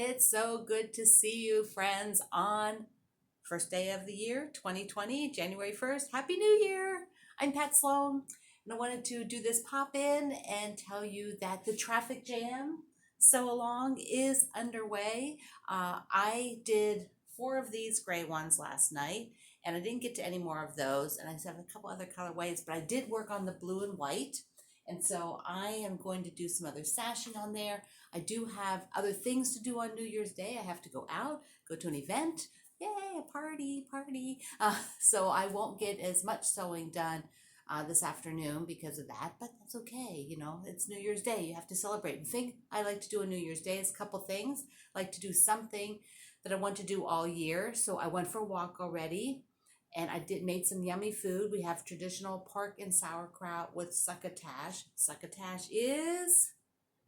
It's so good to see you, friends, on first day of the year, 2020, January 1st. Happy New Year! I'm Pat Sloan, and I wanted to do this pop in and tell you that the traffic jam so along is underway. I did 4 of these gray ones last night, and I didn't get to any more of those, and I just have a couple other colorways, but I did work on the blue and white. And so I am going to do some other sashing on there. I do have other things to do on New Year's Day. I have to go out, go to an event. Yay, a party, party. So I won't get as much sewing done this afternoon because of that, but that's okay. You know, it's New Year's Day. You have to celebrate. The thing I like to do on New Year's Day is a couple things. I like to do something that I want to do all year. So I went for a walk already and I did made some yummy food. We have traditional pork and sauerkraut with succotash. Succotash is,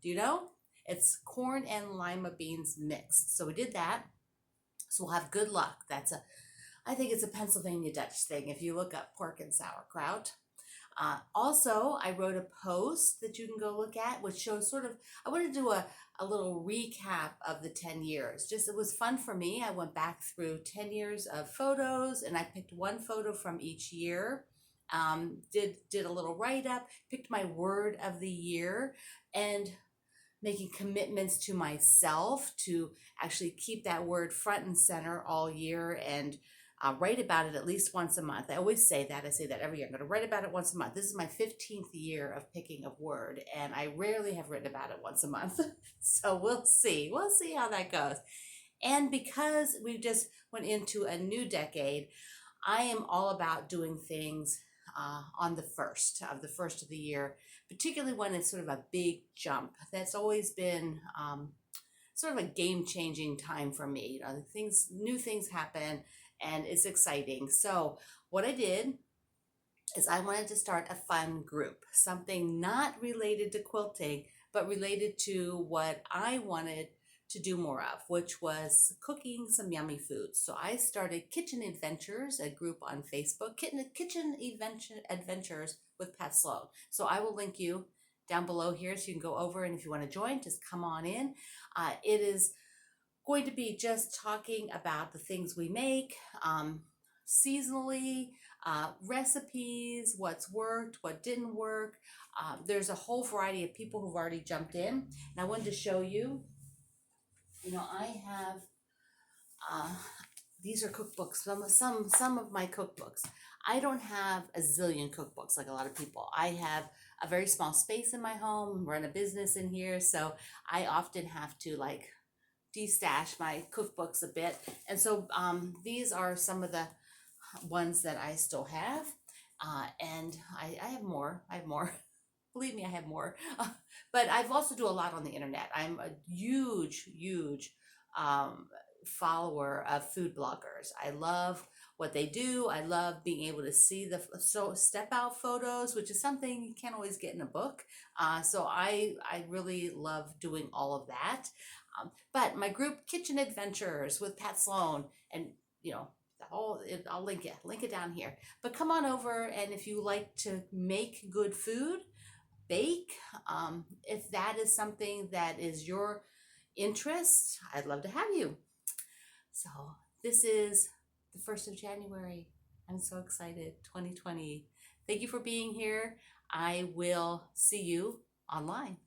do you know? It's corn and lima beans mixed. So we did that. So we'll have good luck. I think it's a Pennsylvania Dutch thing if you look up pork and sauerkraut. Also, I wrote a post that you can go look at, which shows sort of, I want to do a little recap of the 10 years. Just, it was fun for me. I went back through 10 years of photos and I picked one photo from each year. Did a little write-up, picked my word of the year, and making commitments to myself to actually keep that word front and center all year and write about it at least once a month. I always say that. I say that every year. I'm going to write about it once a month. This is my 15th year of picking a word, and I rarely have written about it once a month. So we'll see. We'll see how that goes. And because we just went into a new decade, I am all about doing things on the first of the year, particularly when it's sort of a big jump. That's always been sort of a game-changing time for me. You know, new things happen, and it's exciting. So what I did is I wanted to start a fun group, something not related to quilting, but related to what I wanted to do more of, which was cooking some yummy foods. So I started Kitchen Adventures, a group on Facebook, Kitchen Adventures with Pat Sloan. So I will link you down below here so you can go over, and if you want to join, just come on in. It is going to be just talking about the things we make seasonally, recipes, what's worked, what didn't work. There's a whole variety of people who've already jumped in, and I wanted to show you. You know, I have these are cookbooks. Some of my cookbooks. I don't have a zillion cookbooks like a lot of people. I have a very small space in my home, run a business in here, so I often have to like de-stash my cookbooks a bit. And so these are some of the ones that I still have, and I have more. I have more. Believe me, I have more. But I've also do a lot on the internet. I'm a huge follower of food bloggers. I love what they do. I love being able to see the step out photos, which is something you can't always get in a book. So I really love doing all of that. But my group, Kitchen Adventures with Pat Sloan, and you know, I'll link it down here. But come on over, and if you like to make good food, bake, if that is something that is your interest, I'd love to have you. So this is the 1st of January. I'm so excited. 2020. Thank you for being here. I will see you online.